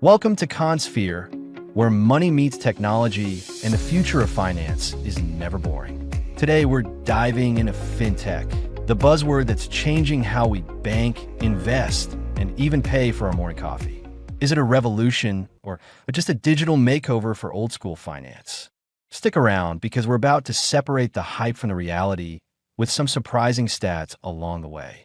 Welcome to Consforc, where money meets technology and the future of finance is never boring. Today, we're diving into Fintech, the buzzword that's changing how we bank, invest, and even pay for our morning coffee. Is it a revolution or just a digital makeover for old school finance? Stick around because we're about to separate the hype from the reality with some surprising stats along the way.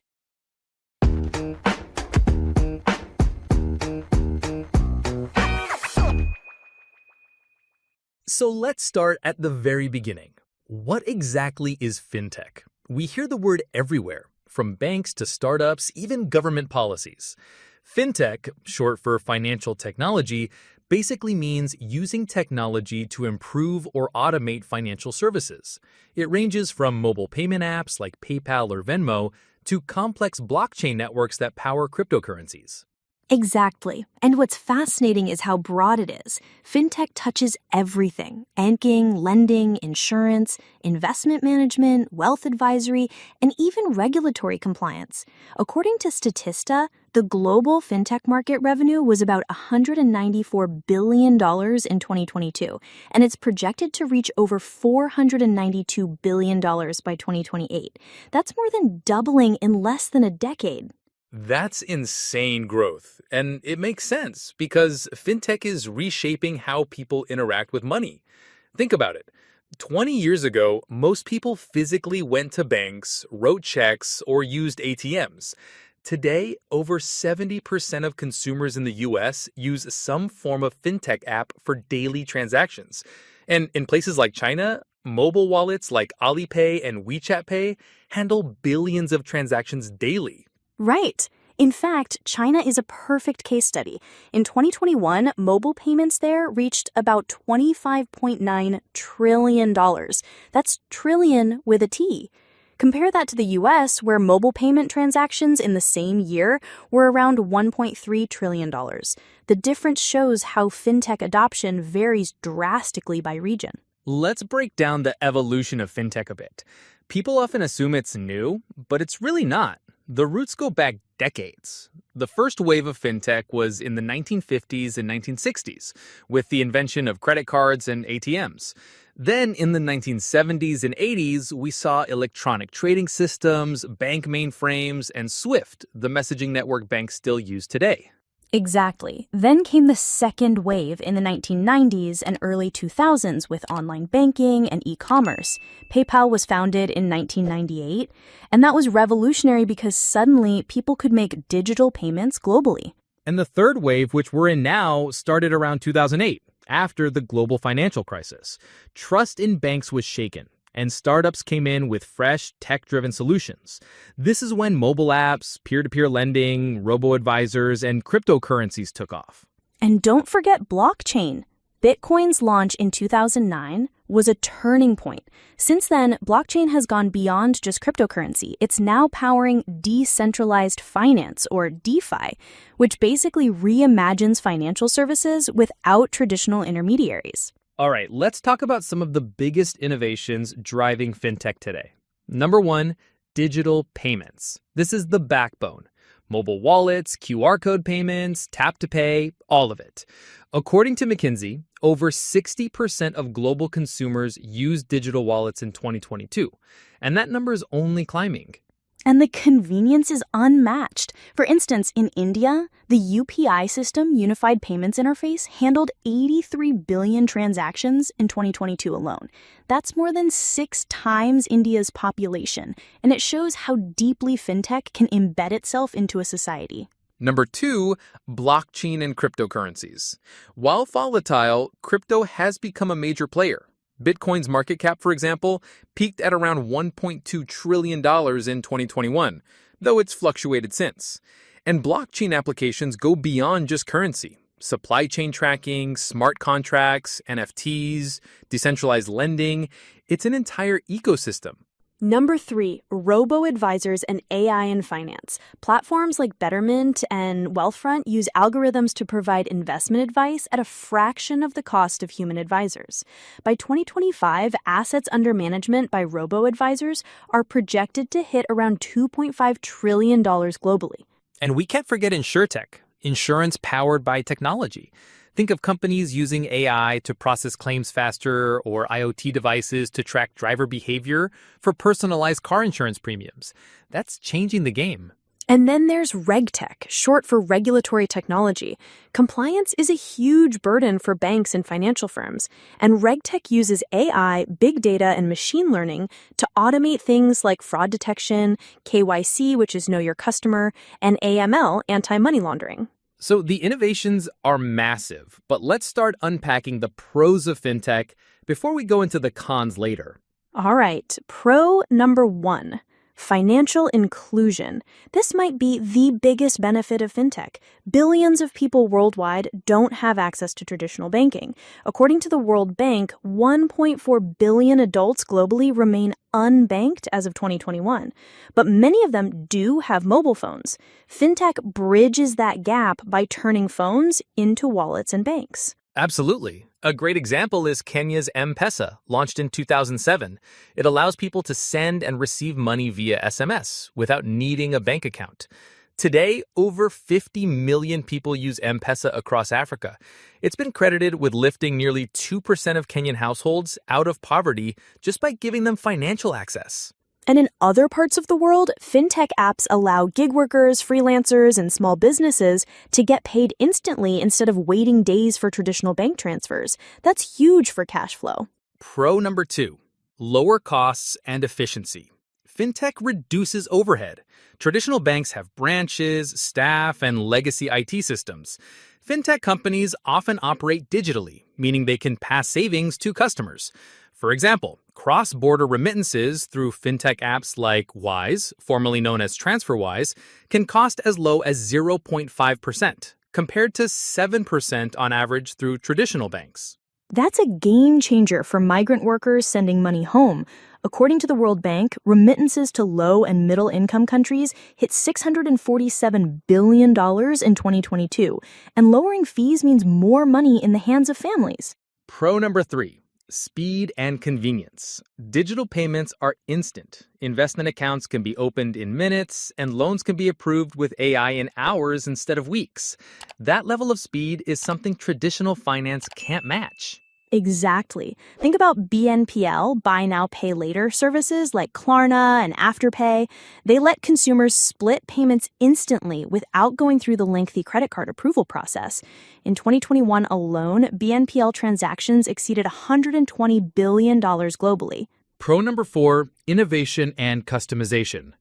So let's start at the very beginning. What exactly is fintech? We hear the word everywhere, from banks to startups, even government policies. Fintech, short for financial technology, basically means using technology to improve or automate financial services. It ranges from mobile payment apps like PayPal or Venmo to complex blockchain networks that power cryptocurrencies. Exactly. And what's fascinating is how broad it is. Fintech touches everything: banking, lending, insurance, investment management, wealth advisory, and even regulatory compliance. According to Statista, the global fintech market revenue was about $194 billion in 2022, and it's projected to reach over $492 billion by 2028. That's more than doubling in less than a decade. That's insane growth, and it makes sense because fintech is reshaping how people interact with money. Think about it. 20 years ago, most people physically went to banks, wrote checks, or used ATMs. Today, over 70% of consumers in the US use some form of fintech app for daily transactions. And in places like China, mobile wallets like Alipay and WeChat Pay handle billions of transactions daily. Right. In fact, China is a perfect case study. In 2021, mobile payments there reached about $25.9 trillion. That's trillion with a T. Compare that to the US, where mobile payment transactions in the same year were around $1.3 trillion. The difference shows how fintech adoption varies drastically by region. Let's break down the evolution of fintech a bit. People often assume it's new, but it's really not. The roots go back decades. The first wave of fintech was in the 1950s and 1960s, with the invention of credit cards and ATMs. Then in the 1970s and 80s, we saw electronic trading systems, bank mainframes, and SWIFT, the messaging network banks still use today. Exactly. Then came the second wave in the 1990s and early 2000s with online banking and e-commerce. PayPal was founded in 1998, and that was revolutionary because suddenly people could make digital payments globally. And the third wave, which we're in now, started around 2008, after the global financial crisis. Trust in banks was shaken, and startups came in with fresh, tech-driven solutions. This is when mobile apps, peer-to-peer lending, robo-advisors, and cryptocurrencies took off. And don't forget blockchain. Bitcoin's launch in 2009 was a turning point. Since then, blockchain has gone beyond just cryptocurrency. It's now powering decentralized finance, or DeFi, which basically reimagines financial services without traditional intermediaries. All right, let's talk about some of the biggest innovations driving fintech today. Number one, digital payments. This is the backbone. Mobile wallets, QR code payments, tap to pay, all of it. According to McKinsey, over 60% of global consumers used digital wallets in 2022, and that number is only climbing. And the convenience is unmatched. For instance, in India, the UPI system, Unified Payments Interface, handled 83 billion transactions in 2022 alone. That's more than 6 times India's population, and it shows how deeply fintech can embed itself into a society. Number two, blockchain and cryptocurrencies. While volatile, crypto has become a major player. Bitcoin's market cap, for example, peaked at around $1.2 trillion in 2021, though it's fluctuated since. And blockchain applications go beyond just currency. Supply chain tracking, smart contracts, NFTs, decentralized lending, it's an entire ecosystem. Number 3, robo-advisors and AI in finance. Platforms like Betterment and Wealthfront use algorithms to provide investment advice at a fraction of the cost of human advisors. By 2025, assets under management by robo-advisors are projected to hit around $2.5 trillion globally. And we can't forget insurtech. insurance powered by technology. Think of companies using AI to process claims faster or IoT devices to track driver behavior for personalized car insurance premiums. That's changing the game. And then there's RegTech, short for regulatory technology. Compliance is a huge burden for banks and financial firms, and RegTech uses AI, big data, and machine learning to automate things like fraud detection, KYC, which is Know Your Customer, and AML, anti-money laundering. So the innovations are massive, but let's start unpacking the pros of fintech before we go into the cons later. All right, pro number 1. Financial inclusion. This might be the biggest benefit of fintech. Billions of people worldwide don't have access to traditional banking. According to the World Bank, 1.4 billion adults globally remain unbanked as of 2021. But many of them do have mobile phones. Fintech bridges that gap by turning phones into wallets and banks. Absolutely. A great example is Kenya's M-Pesa, launched in 2007. It allows people to send and receive money via SMS without needing a bank account. Today, over 50 million people use M-Pesa across Africa. It's been credited with lifting nearly 2% of Kenyan households out of poverty just by giving them financial access. And in other parts of the world, fintech apps allow gig workers, freelancers, and small businesses to get paid instantly instead of waiting days for traditional bank transfers. That's huge for cash flow. Pro number 2, lower costs and efficiency. Fintech reduces overhead. Traditional banks have branches, staff, and legacy IT systems. Fintech companies often operate digitally, meaning they can pass savings to customers. For example, cross-border remittances through fintech apps like Wise, formerly known as TransferWise, can cost as low as 0.5%, compared to 7% on average through traditional banks. That's a game changer for migrant workers sending money home. According to the World Bank, remittances to low and middle income countries hit $647 billion in 2022, and lowering fees means more money in the hands of families. Pro number 3. Speed and convenience. Digital payments are instant. Investment accounts can be opened in minutes, and loans can be approved with AI in hours instead of weeks. That level of speed is something traditional finance can't match. Exactly. Think about BNPL, buy now, pay later services like Klarna and Afterpay. They let consumers split payments instantly without going through the lengthy credit card approval process. In 2021 alone, BNPL transactions exceeded $120 billion globally. Pro number 4, innovation and customization.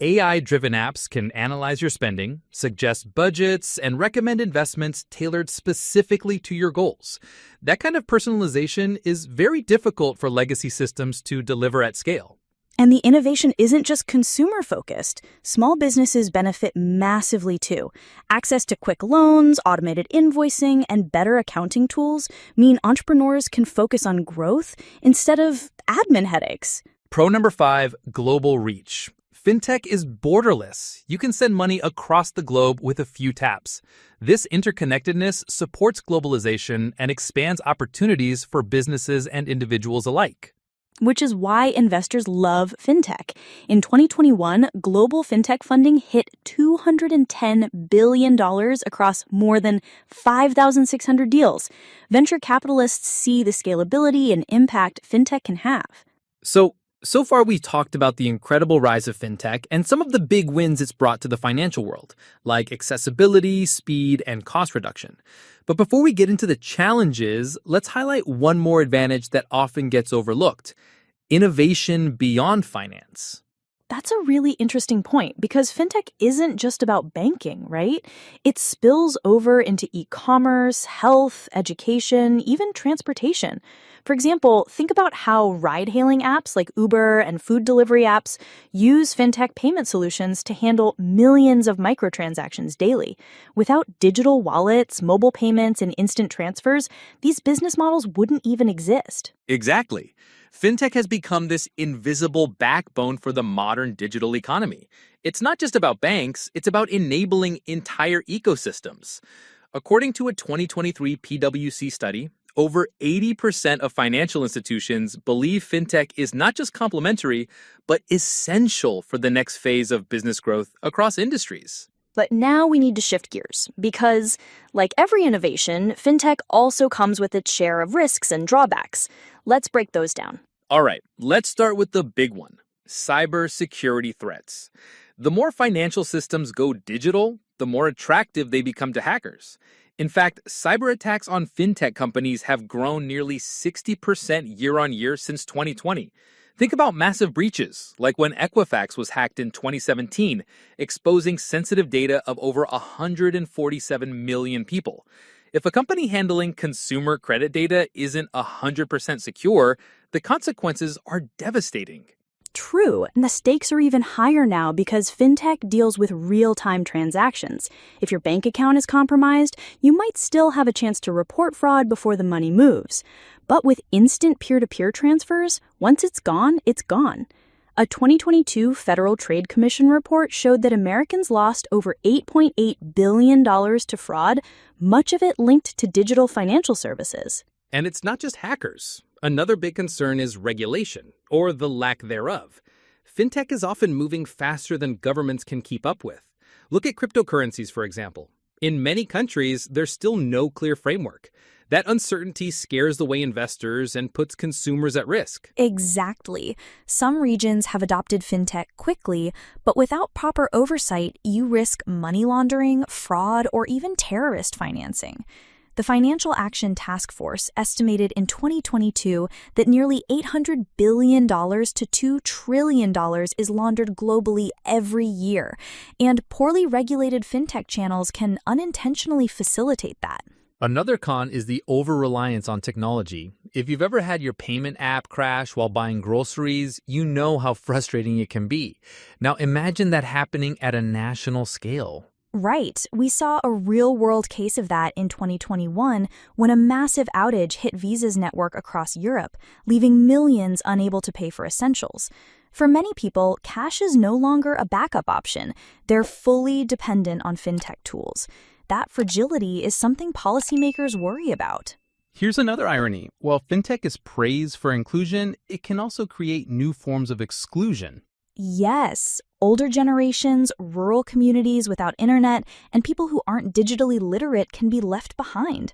AI-driven apps can analyze your spending, suggest budgets, and recommend investments tailored specifically to your goals. That kind of personalization is very difficult for legacy systems to deliver at scale. And the innovation isn't just consumer-focused. Small businesses benefit massively too. Access to quick loans, automated invoicing, and better accounting tools mean entrepreneurs can focus on growth instead of admin headaches. Pro number 5, global reach. Fintech is borderless. You can send money across the globe with a few taps. This interconnectedness supports globalization and expands opportunities for businesses and individuals alike. Which is why investors love fintech. In 2021, global fintech funding hit $210 billion across more than 5,600 deals. Venture capitalists see the scalability and impact fintech can have. So far, we've talked about the incredible rise of fintech and some of the big wins it's brought to the financial world, like accessibility, speed, and cost reduction. But before we get into the challenges, let's highlight one more advantage that often gets overlooked: innovation beyond finance. That's a really interesting point because fintech isn't just about banking, right? It spills over into e-commerce, health, education, even transportation. For example, think about how ride-hailing apps like Uber and food delivery apps use fintech payment solutions to handle millions of microtransactions daily. Without digital wallets, mobile payments, and instant transfers, these business models wouldn't even exist. Exactly. Fintech has become this invisible backbone for the modern digital economy. It's not just about banks, it's about enabling entire ecosystems. According to a 2023 PwC study, over 80% of financial institutions believe fintech is not just complementary, but essential for the next phase of business growth across industries. But now we need to shift gears because, like every innovation, fintech also comes with its share of risks and drawbacks. Let's break those down. All right, let's start with the big one, cybersecurity threats. The more financial systems go digital, the more attractive they become to hackers. In fact, cyber attacks on fintech companies have grown nearly 60% year on year since 2020. Think about massive breaches, like when Equifax was hacked in 2017, exposing sensitive data of over 147 million people. If a company handling consumer credit data isn't 100% secure, the consequences are devastating. True, and the stakes are even higher now because fintech deals with real-time transactions. If your bank account is compromised, you might still have a chance to report fraud before the money moves. But with instant peer-to-peer transfers, once it's gone, it's gone. A 2022 Federal Trade Commission report showed that Americans lost over $8.8 billion to fraud, much of it linked to digital financial services. And it's not just hackers. Another big concern is regulation, or the lack thereof. Fintech is often moving faster than governments can keep up with. Look at cryptocurrencies, for example. In many countries, there's still no clear framework. That uncertainty scares away investors and puts consumers at risk. Exactly. Some regions have adopted fintech quickly, but without proper oversight, you risk money laundering, fraud, or even terrorist financing. The Financial Action Task Force estimated in 2022 that nearly $800 billion to $2 trillion is laundered globally every year, and poorly regulated fintech channels can unintentionally facilitate that. Another con is the over-reliance on technology. If you've ever had your payment app crash while buying groceries, you know how frustrating it can be. Now imagine that happening at a national scale. Right. We saw a real-world case of that in 2021 when a massive outage hit Visa's network across Europe, leaving millions unable to pay for essentials. For many people, cash is no longer a backup option. They're fully dependent on fintech tools. That fragility is something policymakers worry about. Here's another irony. While fintech is praised for inclusion, it can also create new forms of exclusion. Yes, older generations, rural communities without internet, and people who aren't digitally literate can be left behind.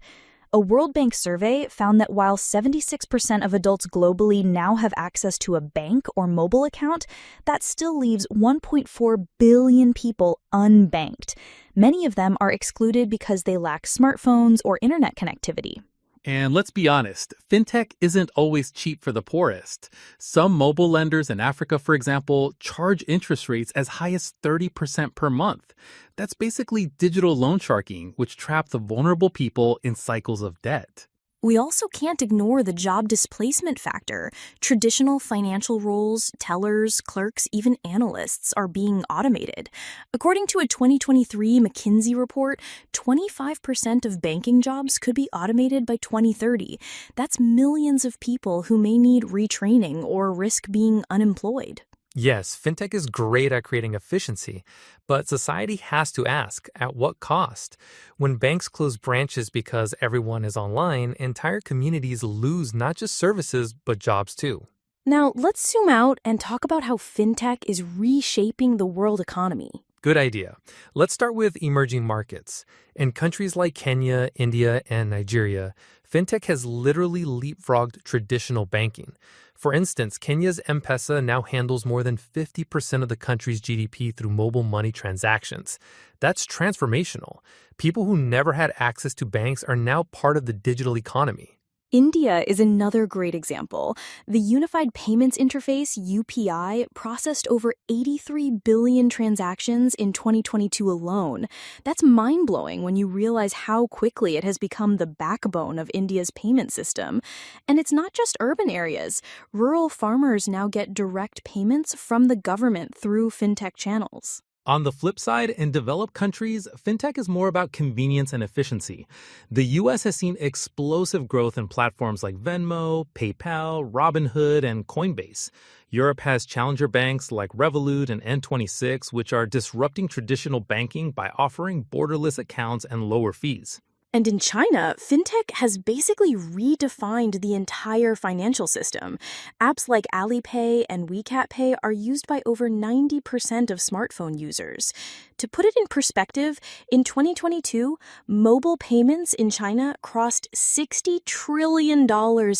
A World Bank survey found that while 76% of adults globally now have access to a bank or mobile account, that still leaves 1.4 billion people unbanked. Many of them are excluded because they lack smartphones or internet connectivity. And let's be honest, fintech isn't always cheap for the poorest. Some mobile lenders in Africa, for example, charge interest rates as high as 30% per month. That's basically digital loan sharking, which trap the vulnerable people in cycles of debt. We also can't ignore the job displacement factor. Traditional financial roles, tellers, clerks, even analysts are being automated. According to a 2023 McKinsey report, 25% of banking jobs could be automated by 2030. That's millions of people who may need retraining or risk being unemployed. Yes, fintech is great at creating efficiency, but society has to ask, at what cost? When banks close branches because everyone is online, entire communities lose not just services, but jobs too. Now, let's zoom out and talk about how fintech is reshaping the world economy. Good idea. Let's start with emerging markets. In countries like Kenya, India, and Nigeria, fintech has literally leapfrogged traditional banking. For instance, Kenya's M-Pesa now handles more than 50% of the country's GDP through mobile money transactions. That's transformational. People who never had access to banks are now part of the digital economy. India is another great example. The Unified Payments Interface, UPI, processed over 83 billion transactions in 2022 alone. That's mind-blowing when you realize how quickly it has become the backbone of India's payment system. And it's not just urban areas. Rural farmers now get direct payments from the government through fintech channels. On the flip side, in developed countries, fintech is more about convenience and efficiency. The U.S. has seen explosive growth in platforms like Venmo, PayPal, Robinhood, and Coinbase. Europe has challenger banks like Revolut and N26, which are disrupting traditional banking by offering borderless accounts and lower fees. And in China, fintech has basically redefined the entire financial system. Apps like Alipay and WeChat Pay are used by over 90% of smartphone users. To put it in perspective, in 2022, mobile payments in China crossed $60 trillion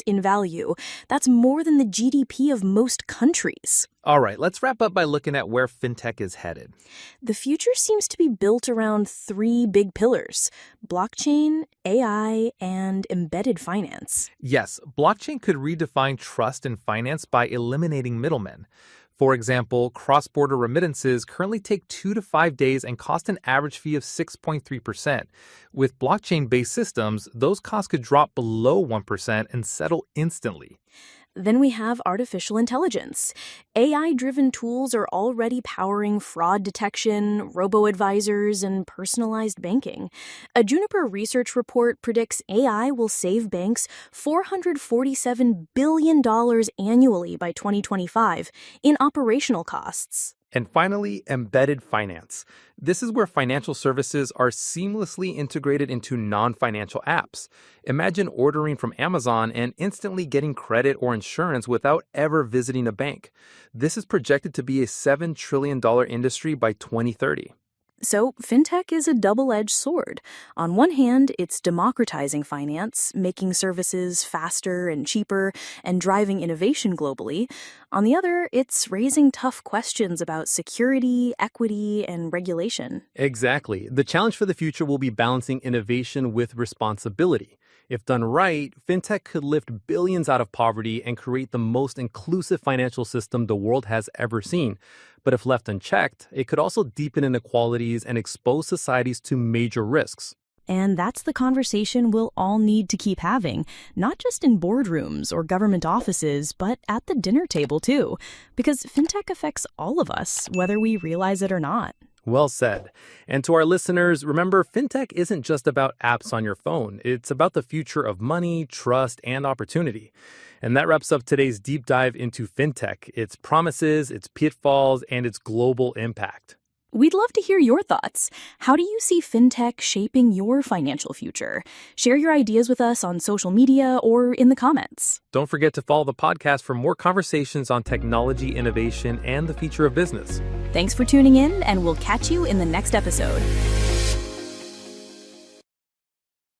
in value. That's more than the GDP of most countries. All right, let's wrap up by looking at where fintech is headed. The future seems to be built around three big pillars: blockchain, AI, and embedded finance. Yes, blockchain could redefine trust in finance by eliminating middlemen. For example, cross-border remittances currently take 2 to 5 days and cost an average fee of 6.3%. With blockchain-based systems, those costs could drop below 1% and settle instantly. Then we have artificial intelligence. AI-driven tools are already powering fraud detection, robo-advisors, and personalized banking. A Juniper research report predicts AI will save banks $447 billion annually by 2025 in operational costs. And finally, embedded finance. This is where financial services are seamlessly integrated into non-financial apps. Imagine ordering from Amazon and instantly getting credit or insurance without ever visiting a bank. This is projected to be a $7 trillion industry by 2030. So, fintech is a double-edged sword. On one hand, it's democratizing finance, making services faster and cheaper, and driving innovation globally. On the other, it's raising tough questions about security, equity, and regulation. Exactly. The challenge for the future will be balancing innovation with responsibility. If done right, fintech could lift billions out of poverty and create the most inclusive financial system the world has ever seen. But if left unchecked, it could also deepen inequalities and expose societies to major risks. And that's the conversation we'll all need to keep having, not just in boardrooms or government offices, but at the dinner table too. Because fintech affects all of us, whether we realize it or not. Well said. And to our listeners, remember, fintech isn't just about apps on your phone. It's about the future of money, trust, and opportunity. And that wraps up today's deep dive into fintech, its promises, its pitfalls, and its global impact. We'd love to hear your thoughts. How do you see fintech shaping your financial future? Share your ideas with us on social media or in the comments. Don't forget to follow the podcast for more conversations on technology, innovation, and the future of business. Thanks for tuning in, and we'll catch you in the next episode.